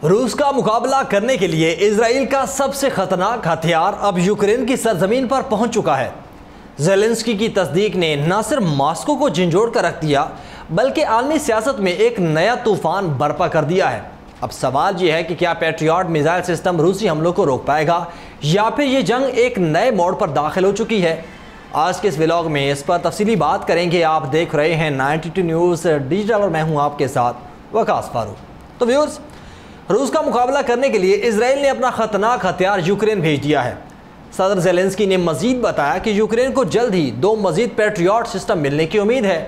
روس کا مقابلہ کرنے کے لیے اسرائیل کا سب سے خطرناک ہتھیار اب یوکرین کی سرزمین پر پہنچ چکا ہے۔ زیلنسکی کی تصدیق نے نہ صرف ماسکو کو جھنجھوڑ کر رکھ دیا بلکہ عالمی سیاست میں ایک نیا طوفان برپا کر دیا ہے۔ اب سوال یہ ہے کہ کیا پیٹریاٹ میزائل سسٹم روسی حملوں کو روک پائے گا یا پھر یہ جنگ ایک نئے موڑ پر داخل ہو چکی ہے؟ آج کے اس ولاگ میں اس پر تفصیلی بات کریں گے۔ آپ دیکھ رہے ہیں 92 نیوز ڈیجیٹل اور میں ہوں آپ کے ساتھ وقاص فاروق۔ تو ویورز، روس کا مقابلہ کرنے کے لیے اسرائیل نے اپنا خطرناک ہتھیار یوکرین بھیج دیا ہے۔ صدر زیلنسکی نے مزید بتایا کہ یوکرین کو جلد ہی 2 مزید پیٹریاٹ سسٹم ملنے کی امید ہے۔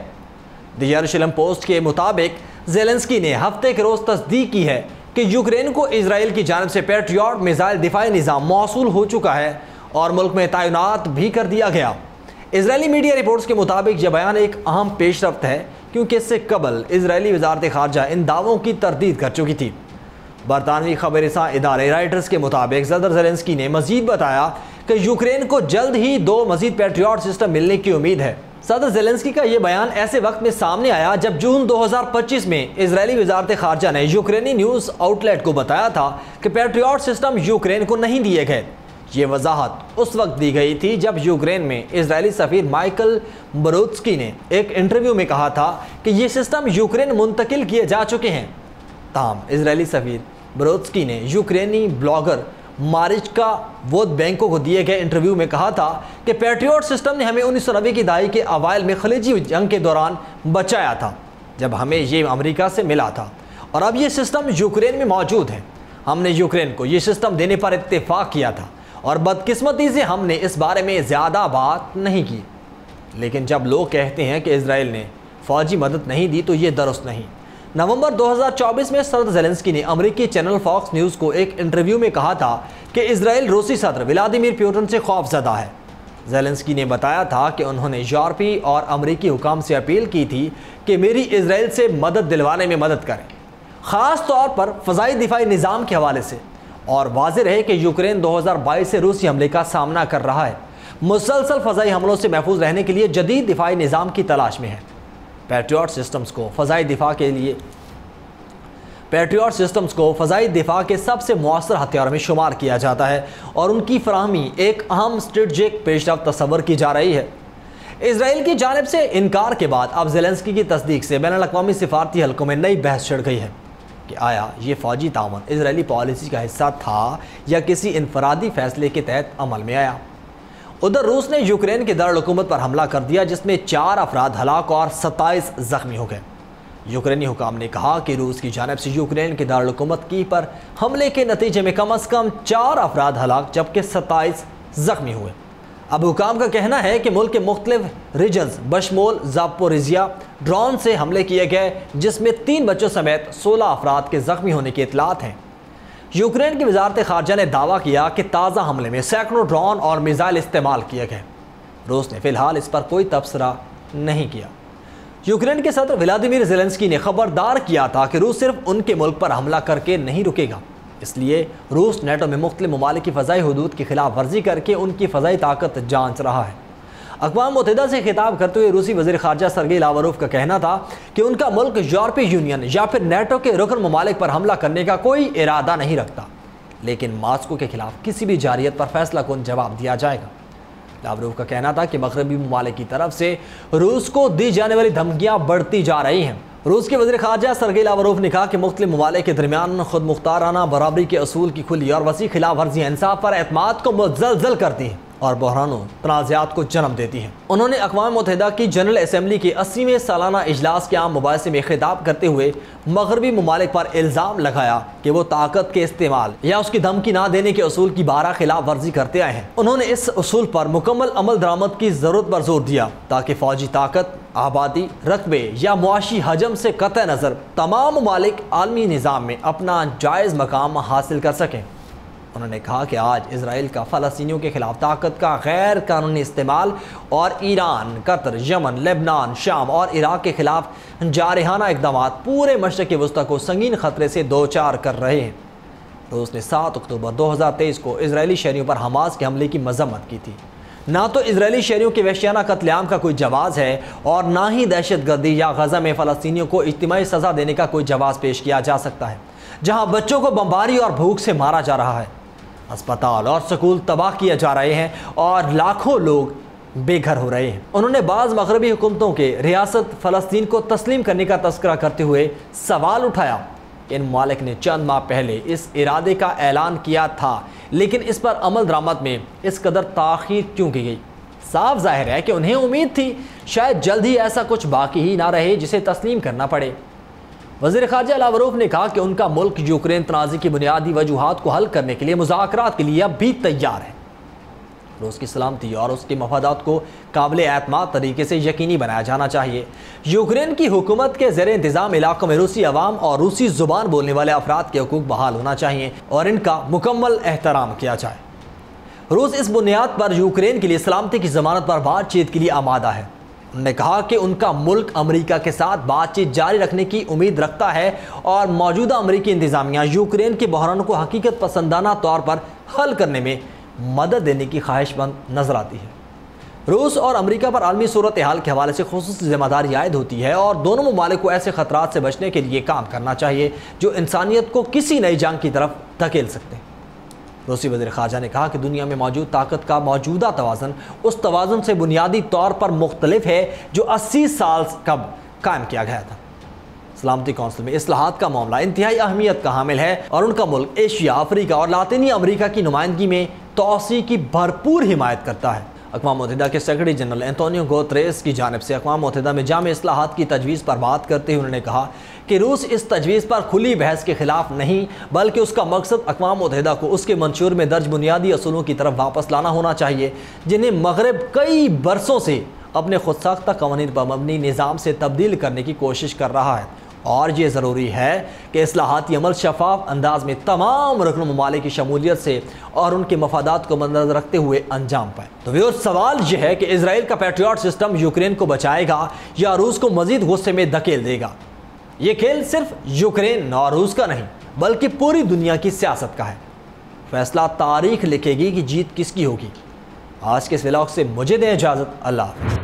دی یروشلم پوسٹ کے مطابق زیلنسکی نے ہفتے کے روز تصدیق کی ہے کہ یوکرین کو اسرائیل کی جانب سے پیٹریاٹ میزائل دفاعی نظام موصول ہو چکا ہے اور ملک میں تعینات بھی کر دیا گیا۔ اسرائیلی میڈیا رپورٹس کے مطابق یہ بیان ایک اہم پیش رفت ہے کیونکہ اس سے قبل اسرائیلی وزارت خارجہ ان دعووں کی تردید کر چکی تھی۔ برطانوی خبر رساں ادارے رائٹرز کے مطابق صدر زیلنسکی نے مزید بتایا کہ یوکرین کو جلد ہی 2 مزید پیٹریاٹ سسٹم ملنے کی امید ہے۔ صدر زیلنسکی کا یہ بیان ایسے وقت میں سامنے آیا جب جون 2025 میں اسرائیلی وزارت خارجہ نے یوکرینی نیوز آؤٹ لیٹ کو بتایا تھا کہ پیٹریاٹ سسٹم یوکرین کو نہیں دیے گئے۔ یہ وضاحت اس وقت دی گئی تھی جب یوکرین میں اسرائیلی سفیر مائیکل بروتسکی نے ایک انٹرویو میں کہا تھا کہ یہ سسٹم یوکرین منتقل کیے جا چکے ہیں۔ تاہم اسرائیلی سفیر بروتسکی نے یوکرینی بلاگر مارچکا وود بینکو کو دیے گئے انٹرویو میں کہا تھا کہ پیٹریاٹ سسٹم نے ہمیں 1990 کی دہائی کے اوائل میں خلیجی جنگ کے دوران بچایا تھا جب ہمیں یہ امریکہ سے ملا تھا، اور اب یہ سسٹم یوکرین میں موجود ہے۔ ہم نے یوکرین کو یہ سسٹم دینے پر اتفاق کیا تھا اور بدقسمتی سے ہم نے اس بارے میں زیادہ بات نہیں کی۔ لیکن جب لوگ کہتے ہیں کہ اسرائیل نے فوجی مدد نہیں دی تو یہ درست نہیں۔ نومبر 2024 میں صدر زیلنسکی نے امریکی چینل فاکس نیوز کو ایک انٹرویو میں کہا تھا کہ اسرائیل روسی صدر ولادیمیر پوٹن سے خوف زدہ ہے۔ زیلنسکی نے بتایا تھا کہ انہوں نے یورپی اور امریکی حکام سے اپیل کی تھی کہ میری اسرائیل سے مدد دلوانے میں مدد کریں، خاص طور پر فضائی دفاعی نظام کے حوالے سے، اور واضح رہے کہ یوکرین 2022 سے روسی حملے کا سامنا کر رہا ہے، مسلسل فضائی حملوں سے محفوظ رہنے کے لیے جدید دفاعی نظام کی تلاش میں ہے۔ پیٹریاٹ سسٹمز کو فضائی دفاع کے سب سے مؤثر ہتھیاروں میں شمار کیا جاتا ہے اور ان کی فراہمی ایک اہم اسٹریٹجک پیش رفت تصور کی جا رہی ہے۔ اسرائیل کی جانب سے انکار کے بعد اب زیلنسکی کی تصدیق سے بین الاقوامی سفارتی حلقوں میں نئی بحث چھڑ گئی ہے کہ آیا یہ فوجی تعاون اسرائیلی پالیسی کا حصہ تھا یا کسی انفرادی فیصلے کے تحت عمل میں آیا۔ ادھر روس نے یوکرین کے دارالحکومت پر حملہ کر دیا جس میں 4 افراد ہلاک اور 27 زخمی ہو گئے۔ یوکرینی حکام نے کہا کہ روس کی جانب سے یوکرین کے دارالحکومت کی پر حملے کے نتیجے میں کم از کم 4 افراد ہلاک جبکہ 27 زخمی ہوئے۔ اب حکام کا کہنا ہے کہ ملک کے مختلف ریجنز بشمول زاپوریزیا ڈرون سے حملے کیے گئے جس میں 3 بچوں سمیت 16 افراد کے زخمی ہونے کی اطلاعات ہیں۔ یوکرین کی وزارت خارجہ نے دعویٰ کیا کہ تازہ حملے میں سینکڑوں ڈرون اور میزائل استعمال کیے گئے۔ روس نے فی الحال اس پر کوئی تبصرہ نہیں کیا۔ یوکرین کے صدر ولادیمیر زیلنسکی نے خبردار کیا تھا کہ روس صرف ان کے ملک پر حملہ کر کے نہیں رکے گا، اس لیے روس نیٹو میں مختلف ممالک کی فضائی حدود کی خلاف ورزی کر کے ان کی فضائی طاقت جانچ رہا ہے۔ اقوام متحدہ سے خطاب کرتے ہوئے روسی وزیر خارجہ سرگئی لاوروف کا کہنا تھا کہ ان کا ملک یورپی یونین یا پھر نیٹو کے رکن ممالک پر حملہ کرنے کا کوئی ارادہ نہیں رکھتا، لیکن ماسکو کے خلاف کسی بھی جارحیت پر فیصلہ کن جواب دیا جائے گا۔ لاوروف کا کہنا تھا کہ مغربی ممالک کی طرف سے روس کو دی جانے والی دھمکیاں بڑھتی جا رہی ہیں۔ روس کے وزیر خارجہ سرگئی لاوروف نے کہا کہ مختلف ممالک کے درمیان خود مختارانہ برابری کے اصول کی کھلی اور وسیع خلاف ورزیاں انصاف پر اعتماد کو مزلزل کرتی ہیں اور بحرانوں تنازعات کو جنم دیتی ہیں۔ انہوں نے اقوام متحدہ کی جنرل اسمبلی کے 80ویں سالانہ اجلاس کے عام مباحثے میں خطاب کرتے ہوئے مغربی ممالک پر الزام لگایا کہ وہ طاقت کے استعمال یا اس کی دھمکی نہ دینے کے اصول کی بارہ خلاف ورزی کرتے آئے ہیں۔ انہوں نے اس اصول پر مکمل عمل درآمد کی ضرورت پر زور دیا تاکہ فوجی طاقت، آبادی، رقبے یا معاشی حجم سے قطع نظر تمام ممالک عالمی نظام میں اپنا جائز مقام حاصل کر سکیں۔ انہوں نے کہا کہ آج اسرائیل کا فلسطینیوں کے خلاف طاقت کا غیر قانونی استعمال اور ایران، قطر، یمن، لبنان، شام اور عراق کے خلاف جارحانہ اقدامات پورے مشرق وسطیٰ کو سنگین خطرے سے دوچار کر رہے ہیں۔ روس نے 7 اکتوبر 2023 کو اسرائیلی شہریوں پر حماس کے حملے کی مذمت کی تھی۔ نہ تو اسرائیلی شہریوں کے وحشیانہ قتل عام کا کوئی جواز ہے اور نہ ہی دہشت گردی یا غزہ میں فلسطینیوں کو اجتماعی سزا دینے کا کوئی جواز پیش کیا جا سکتا ہے۔ جہاں بچوں کو بمباری اور بھوک سے مارا جا رہا ہے، اسپتال اور سکول تباہ کیے جا رہے ہیں اور لاکھوں لوگ بے گھر ہو رہے ہیں۔ انہوں نے بعض مغربی حکومتوں کے ریاست فلسطین کو تسلیم کرنے کا تذکرہ کرتے ہوئے سوال اٹھایا کہ ان ممالک نے چند ماہ پہلے اس ارادے کا اعلان کیا تھا، لیکن اس پر عمل درآمد میں اس قدر تاخیر کیوں کی گئی؟ صاف ظاہر ہے کہ انہیں امید تھی شاید جلد ہی ایسا کچھ باقی ہی نہ رہے جسے تسلیم کرنا پڑے۔ وزیر خارجہ لاوروف نے کہا کہ ان کا ملک یوکرین تنازع کی بنیادی وجوہات کو حل کرنے کے لیے مذاکرات کے لیے اب بھی تیار ہے۔ روس کی سلامتی اور اس کے مفادات کو قابل اعتماد طریقے سے یقینی بنایا جانا چاہیے۔ یوکرین کی حکومت کے زیر انتظام علاقوں میں روسی عوام اور روسی زبان بولنے والے افراد کے حقوق بحال ہونا چاہیے اور ان کا مکمل احترام کیا جائے۔ روس اس بنیاد پر یوکرین کے لیے سلامتی کی ضمانت پر بات چیت کے لیے آمادہ ہے۔ انہوں نے کہا کہ ان کا ملک امریکہ کے ساتھ بات چیت جاری رکھنے کی امید رکھتا ہے اور موجودہ امریکی انتظامیہ یوکرین کے بحران کو حقیقت پسندانہ طور پر حل کرنے میں مدد دینے کی خواہش مند نظر آتی ہے۔ روس اور امریکہ پر عالمی صورتحال کے حوالے سے خصوصی ذمہ داری عائد ہوتی ہے اور دونوں ممالک کو ایسے خطرات سے بچنے کے لیے کام کرنا چاہیے جو انسانیت کو کسی نئی جنگ کی طرف دھکیل سکتے ہیں۔ روسی وزیر خارجہ نے کہا کہ دنیا میں موجود طاقت کا موجودہ توازن اس توازن سے بنیادی طور پر مختلف ہے جو 80 سال قبل قائم کیا گیا تھا۔ سلامتی کونسل میں اصلاحات کا معاملہ انتہائی اہمیت کا حامل ہے اور ان کا ملک ایشیا، افریقہ اور لاطینی امریکہ کی نمائندگی میں توسیع کی بھرپور حمایت کرتا ہے۔ اقوام متحدہ کے سیکرٹری جنرل انتونیو گوتریس کی جانب سے اقوام متحدہ میں جامع اصلاحات کی تجویز پر بات کرتے ہوئے انہوں نے کہا کہ روس اس تجویز پر کھلی بحث کے خلاف نہیں بلکہ اس کا مقصد اقوام متحدہ کو اس کے منشور میں درج بنیادی اصولوں کی طرف واپس لانا ہونا چاہیے جنہیں مغرب کئی برسوں سے اپنے خود ساختہ قوانین پر مبنی نظام سے تبدیل کرنے کی کوشش کر رہا ہے، اور یہ ضروری ہے کہ اصلاحاتی عمل شفاف انداز میں تمام رکن ممالک کی شمولیت سے اور ان کے مفادات کو مدنظر رکھتے ہوئے انجام پائے۔ تو ویور، سوال یہ ہے کہ اسرائیل کا پیٹریوٹ سسٹم یوکرین کو بچائے گا یا روس کو مزید غصے میں دھکیل دے گا؟ یہ کھیل صرف یوکرین اور روس کا نہیں بلکہ پوری دنیا کی سیاست کا ہے۔ فیصلہ تاریخ لکھے گی کہ جیت کس کی ہوگی۔ آج کے اس ولاگ سے مجھے دیں اجازت، اللہ حافظ۔